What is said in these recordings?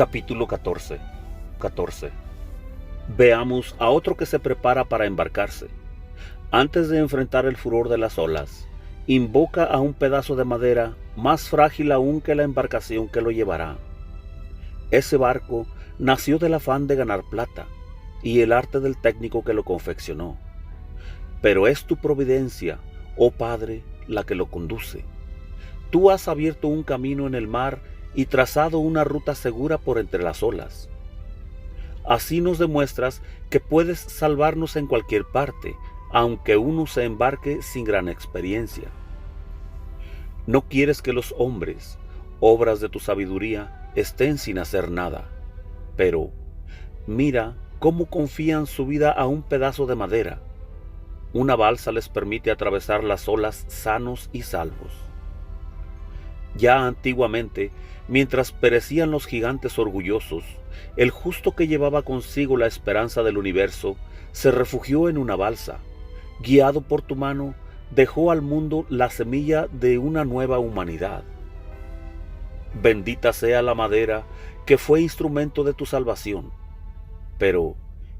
Capítulo 14. Veamos a otro que se prepara para embarcarse. Antes de enfrentar el furor de las olas, invoca a un pedazo de madera más frágil aún que la embarcación que lo llevará. Ese barco nació del afán de ganar plata y el arte del técnico que lo confeccionó. Pero es tu providencia, oh Padre, la que lo conduce. Tú has abierto un camino en el mar y trazado una ruta segura por entre las olas. Así nos demuestras que puedes salvarnos en cualquier parte, aunque uno se embarque sin gran experiencia. No quieres que los hombres, obras de tu sabiduría, estén sin hacer nada. Pero mira cómo confían su vida a un pedazo de madera. Una balsa les permite atravesar las olas sanos y salvos. Ya antiguamente, mientras perecían los gigantes orgullosos, el justo que llevaba consigo la esperanza del universo se refugió en una balsa. Guiado por tu mano, dejó al mundo la semilla de una nueva humanidad. Bendita sea la madera que fue instrumento de tu salvación. Pero,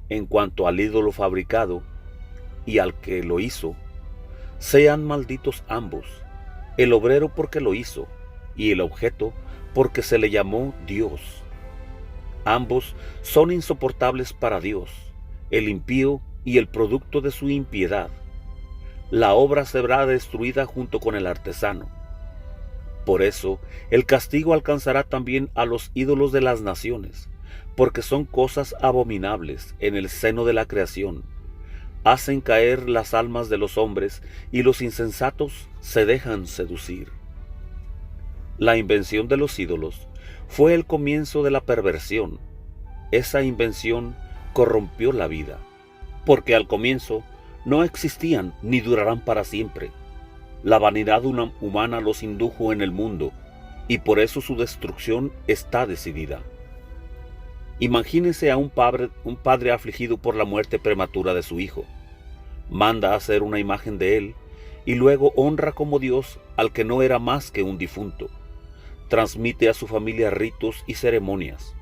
en cuanto al ídolo fabricado y al que lo hizo, sean malditos ambos, el obrero porque lo hizo, y el objeto porque se le llamó Dios. Ambos son insoportables para Dios, el impío y el producto de su impiedad. La obra será destruida junto con el artesano. Por eso, el castigo alcanzará también a los ídolos de las naciones, porque son cosas abominables en el seno de la creación. Hacen caer las almas de los hombres y los insensatos se dejan seducir. La invención de los ídolos fue el comienzo de la perversión. Esa invención corrompió la vida, porque al comienzo no existían ni durarán para siempre. La vanidad humana los indujo en el mundo, y por eso su destrucción está decidida. Imagínese a un padre afligido por la muerte prematura de su hijo. Manda a hacer una imagen de él, y luego honra como Dios al que no era más que un difunto. Transmite a su familia ritos y ceremonias,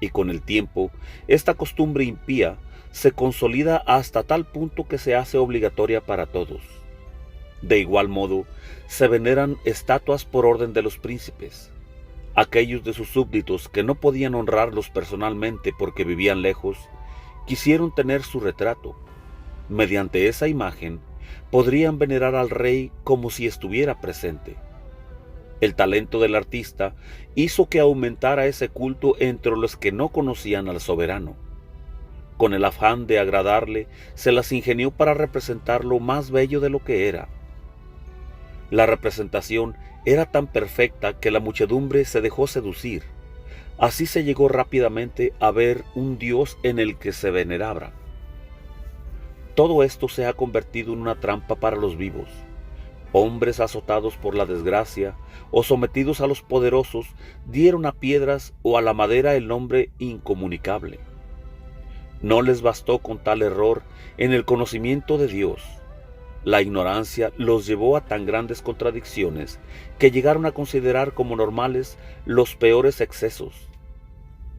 y con el tiempo esta costumbre impía se consolida hasta tal punto que se hace obligatoria para todos. De igual modo, se veneran estatuas por orden de los príncipes. Aquellos de sus súbditos que no podían honrarlos personalmente porque vivían lejos, quisieron tener su retrato. Mediante esa imagen, podrían venerar al rey como si estuviera presente. El talento del artista hizo que aumentara ese culto entre los que no conocían al soberano. Con el afán de agradarle, se las ingenió para representarlo más bello de lo que era. La representación era tan perfecta que la muchedumbre se dejó seducir. Así se llegó rápidamente a ver un Dios en el que se venerara. Todo esto se ha convertido en una trampa para los vivos. Hombres azotados por la desgracia o sometidos a los poderosos dieron a piedras o a la madera el nombre incomunicable. No les bastó con tal error en el conocimiento de Dios. La ignorancia los llevó a tan grandes contradicciones que llegaron a considerar como normales los peores excesos.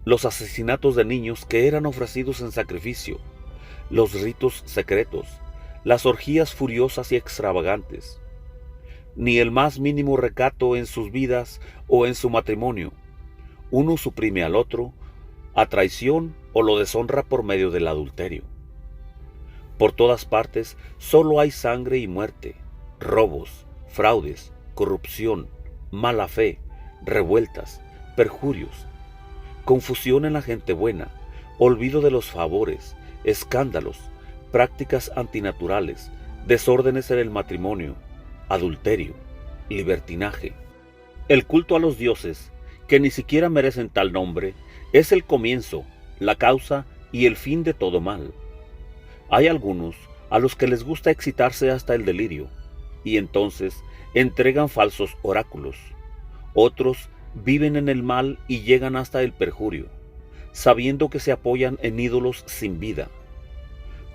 Los asesinatos de niños que eran ofrecidos en sacrificio, los ritos secretos, las orgías furiosas y extravagantes. Ni el más mínimo recato en sus vidas o en su matrimonio. Uno suprime al otro, a traición o lo deshonra por medio del adulterio. Por todas partes solo hay sangre y muerte, robos, fraudes, corrupción, mala fe, revueltas, perjurios, confusión en la gente buena, olvido de los favores, escándalos, prácticas antinaturales, desórdenes en el matrimonio, adulterio, libertinaje. El culto a los dioses, que ni siquiera merecen tal nombre, es el comienzo, la causa y el fin de todo mal. Hay algunos a los que les gusta excitarse hasta el delirio, y entonces entregan falsos oráculos. Otros viven en el mal y llegan hasta el perjurio, sabiendo que se apoyan en ídolos sin vida.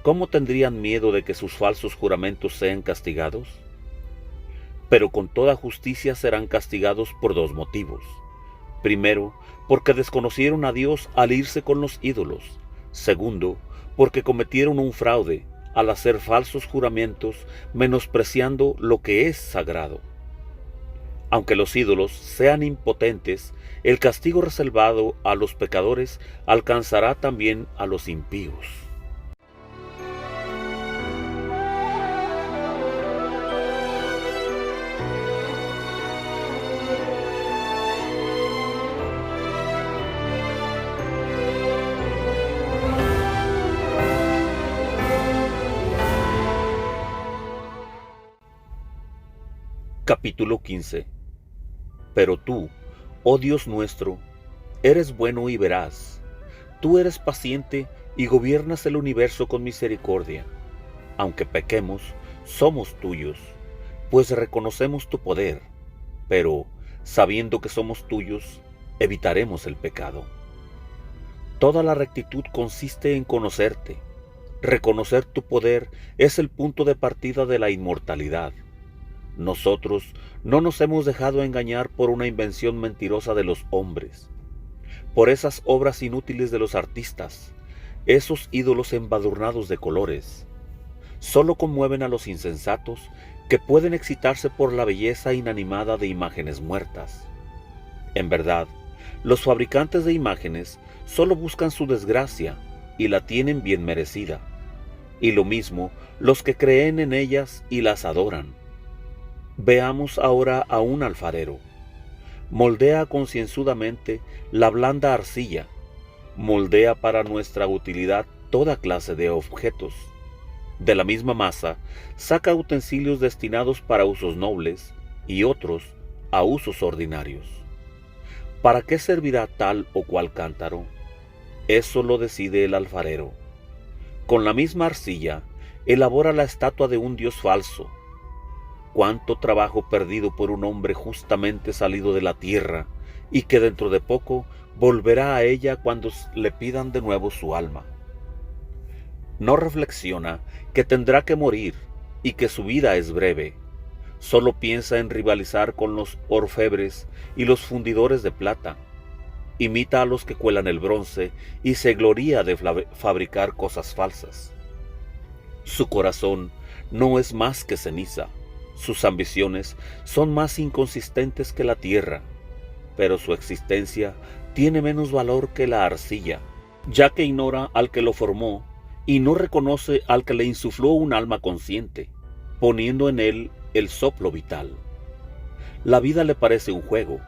¿Cómo tendrían miedo de que sus falsos juramentos sean castigados? Pero con toda justicia serán castigados por dos motivos. Primero, porque desconocieron a Dios al irse con los ídolos. Segundo, porque cometieron un fraude al hacer falsos juramentos, menospreciando lo que es sagrado. Aunque los ídolos sean impotentes, el castigo reservado a los pecadores alcanzará también a los impíos. Capítulo 15. Pero tú, oh Dios nuestro, eres bueno y veraz. Tú eres paciente y gobiernas el universo con misericordia. Aunque pequemos, somos tuyos, pues reconocemos tu poder, pero, sabiendo que somos tuyos, evitaremos el pecado. Toda la rectitud consiste en conocerte. Reconocer tu poder es el punto de partida de la inmortalidad. Nosotros no nos hemos dejado engañar por una invención mentirosa de los hombres, por esas obras inútiles de los artistas, esos ídolos embadurnados de colores. Solo conmueven a los insensatos que pueden excitarse por la belleza inanimada de imágenes muertas. En verdad, los fabricantes de imágenes solo buscan su desgracia y la tienen bien merecida, y lo mismo los que creen en ellas y las adoran. Veamos ahora a un alfarero. Moldea concienzudamente la blanda arcilla, moldea para nuestra utilidad toda clase de objetos. De la misma masa, saca utensilios destinados para usos nobles y otros a usos ordinarios. ¿Para qué servirá tal o cual cántaro? Eso lo decide el alfarero. Con la misma arcilla, elabora la estatua de un dios falso. Cuánto trabajo perdido por un hombre justamente salido de la tierra y que dentro de poco volverá a ella cuando le pidan de nuevo su alma. No reflexiona que tendrá que morir y que su vida es breve. Solo piensa en rivalizar con los orfebres y los fundidores de plata. Imita a los que cuelan el bronce y se gloría de fabricar cosas falsas. Su corazón no es más que ceniza. Sus ambiciones son más inconsistentes que la tierra, pero su existencia tiene menos valor que la arcilla, ya que ignora al que lo formó y no reconoce al que le insufló un alma consciente, poniendo en él el soplo vital. La vida le parece un juego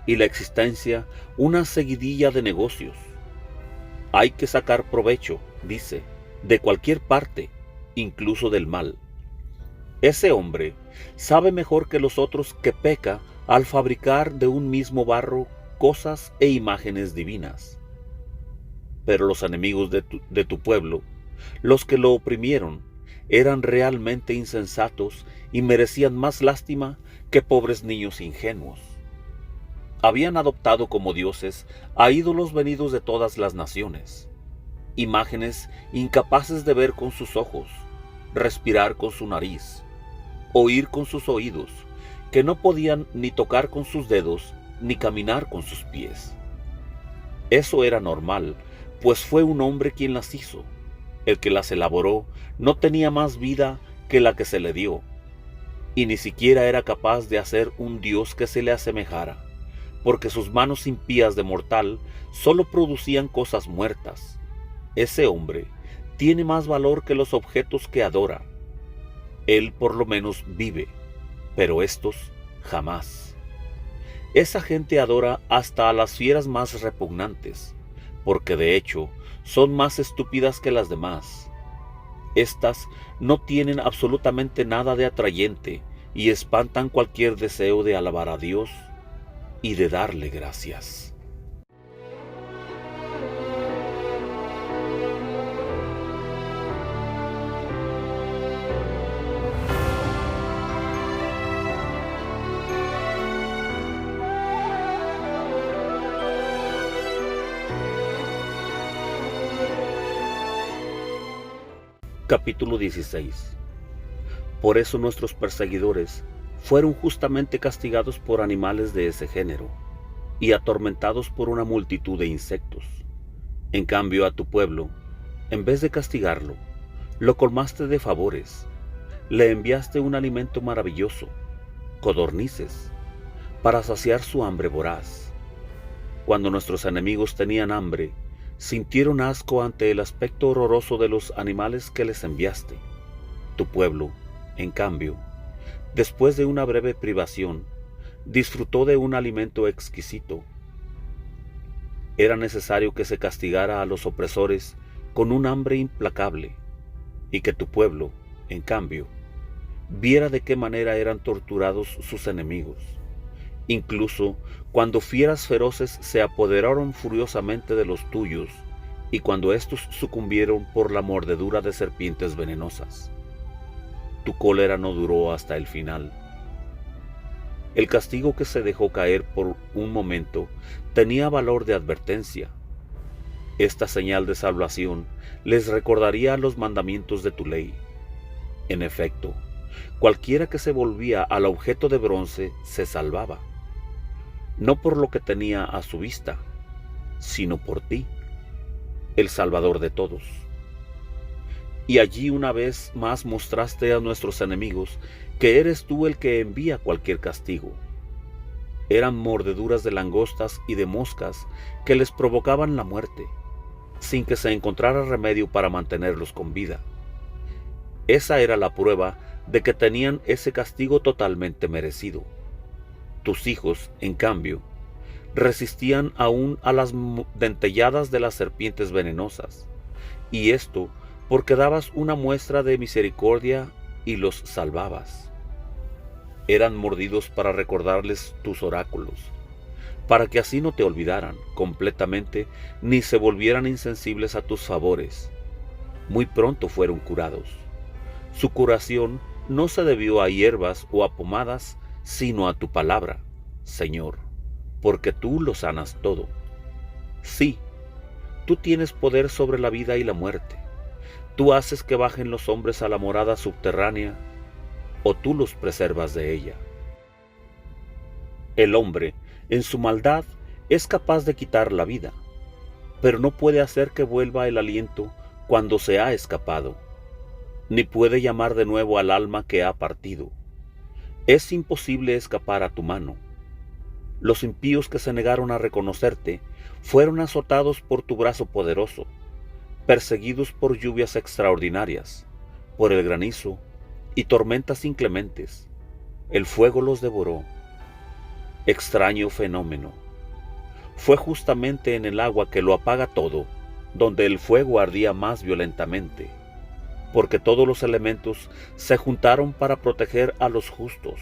y la existencia una seguidilla de negocios. Hay que sacar provecho, dice, de cualquier parte, incluso del mal. Ese hombre sabe mejor que los otros que peca al fabricar de un mismo barro cosas e imágenes divinas. Pero los enemigos de tu pueblo, los que lo oprimieron, eran realmente insensatos y merecían más lástima que pobres niños ingenuos. Habían adoptado como dioses a ídolos venidos de todas las naciones, imágenes incapaces de ver con sus ojos, respirar con su nariz, oír con sus oídos, que no podían ni tocar con sus dedos, ni caminar con sus pies. Eso era normal, pues fue un hombre quien las hizo. El que las elaboró no tenía más vida que la que se le dio, y ni siquiera era capaz de hacer un dios que se le asemejara, porque sus manos impías de mortal solo producían cosas muertas. Ese hombre tiene más valor que los objetos que adora. Él por lo menos vive, pero estos jamás. Esa gente adora hasta a las fieras más repugnantes, porque de hecho son más estúpidas que las demás. Estas no tienen absolutamente nada de atrayente y espantan cualquier deseo de alabar a Dios y de darle gracias. Capítulo 16. Por eso nuestros perseguidores fueron justamente castigados por animales de ese género. y atormentados por una multitud de insectos. En cambio, a tu pueblo, en vez de castigarlo, lo colmaste de favores, le enviaste un alimento maravilloso, codornices, para saciar su hambre voraz. Cuando nuestros enemigos tenían hambre, sintieron asco ante el aspecto horroroso de los animales que les enviaste. Tu pueblo, en cambio, después de una breve privación, disfrutó de un alimento exquisito. Era necesario que se castigara a los opresores con un hambre implacable, y que tu pueblo, en cambio, viera de qué manera eran torturados sus enemigos, incluso cuando fieras feroces se apoderaron furiosamente de los tuyos, y cuando éstos sucumbieron por la mordedura de serpientes venenosas. Tu cólera no duró hasta el final. El castigo que se dejó caer por un momento tenía valor de advertencia. Esta señal de salvación les recordaría los mandamientos de tu ley. En efecto, cualquiera que se volvía al objeto de bronce se salvaba, no por lo que tenía a su vista, sino por ti, el Salvador de todos. Y allí una vez más mostraste a nuestros enemigos que eres tú el que envía cualquier castigo. Eran mordeduras de langostas y de moscas que les provocaban la muerte, sin que se encontrara remedio para mantenerlos con vida. Esa era la prueba de que tenían ese castigo totalmente merecido. Tus hijos, en cambio, resistían aún a las dentelladas de las serpientes venenosas, y esto porque dabas una muestra de misericordia y los salvabas. Eran mordidos para recordarles tus oráculos, para que así no te olvidaran completamente ni se volvieran insensibles a tus favores. Muy pronto fueron curados. Su curación no se debió a hierbas o a pomadas, sino a tu palabra, Señor, porque tú lo sanas todo. Sí, tú tienes poder sobre la vida y la muerte. Tú haces que bajen los hombres a la morada subterránea, o tú los preservas de ella. El hombre, en su maldad, es capaz de quitar la vida, pero no puede hacer que vuelva el aliento cuando se ha escapado, ni puede llamar de nuevo al alma que ha partido. Es imposible escapar a tu mano. Los impíos que se negaron a reconocerte fueron azotados por tu brazo poderoso, perseguidos por lluvias extraordinarias, por el granizo y tormentas inclementes. El fuego los devoró. Extraño fenómeno. Fue justamente en el agua que lo apaga todo, donde el fuego ardía más violentamente, porque todos los elementos se juntaron para proteger a los justos.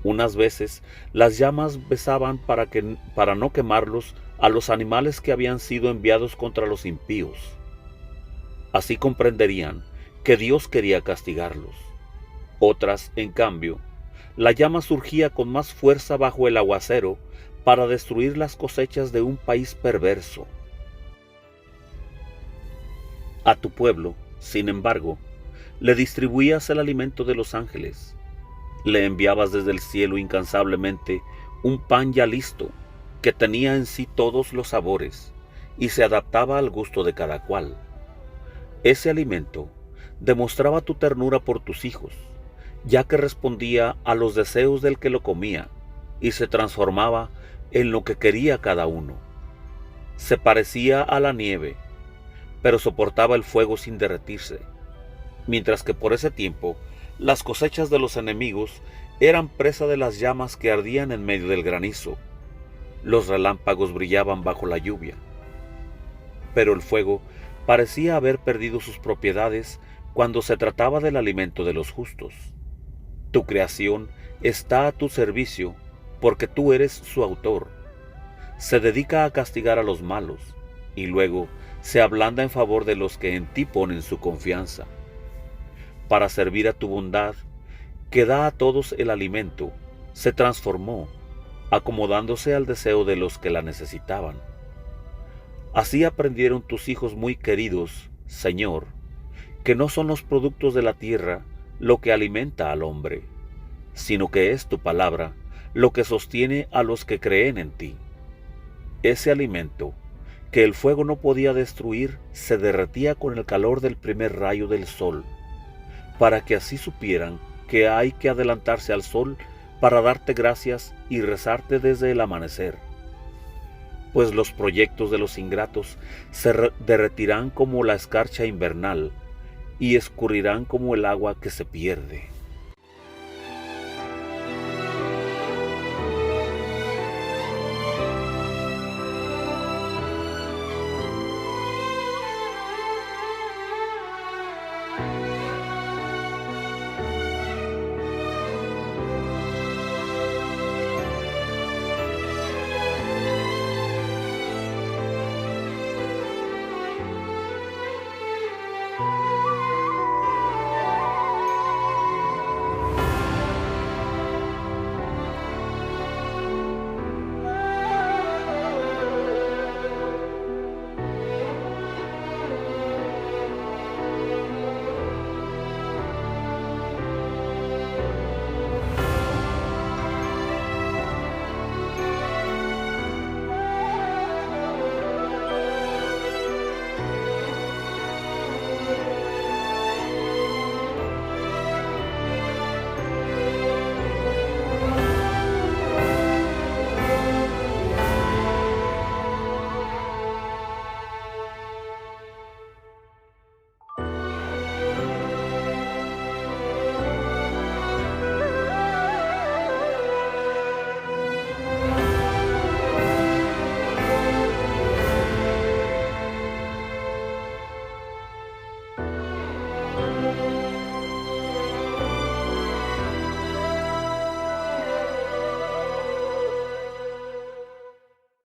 Unas veces las llamas besaban para no quemarlos a los animales que habían sido enviados contra los impíos. Así comprenderían que Dios quería castigarlos. Otras, en cambio, la llama surgía con más fuerza bajo el aguacero para destruir las cosechas de un país perverso. A tu pueblo, sin embargo, le distribuías el alimento de los ángeles. Le enviabas desde el cielo incansablemente un pan ya listo, que tenía en sí todos los sabores y se adaptaba al gusto de cada cual. Ese alimento demostraba tu ternura por tus hijos, ya que respondía a los deseos del que lo comía y se transformaba en lo que quería cada uno. Se parecía a la nieve, pero soportaba el fuego sin derretirse, mientras que por ese tiempo las cosechas de los enemigos eran presa de las llamas que ardían en medio del granizo. Los relámpagos brillaban bajo la lluvia, pero el fuego parecía haber perdido sus propiedades cuando se trataba del alimento de los justos. Tu creación está a tu servicio porque tú eres su autor. Se dedica a castigar a los malos y luego se ablanda en favor de los que en ti ponen su confianza. Para servir a tu bondad, que da a todos el alimento, se transformó, acomodándose al deseo de los que la necesitaban. Así aprendieron tus hijos muy queridos, Señor, que no son los productos de la tierra lo que alimenta al hombre, sino que es tu palabra lo que sostiene a los que creen en ti. Ese alimento, que el fuego no podía destruir, se derretía con el calor del primer rayo del sol, para que así supieran que hay que adelantarse al sol para darte gracias y rezarte desde el amanecer. Pues los proyectos de los ingratos se derretirán como la escarcha invernal y escurrirán como el agua que se pierde.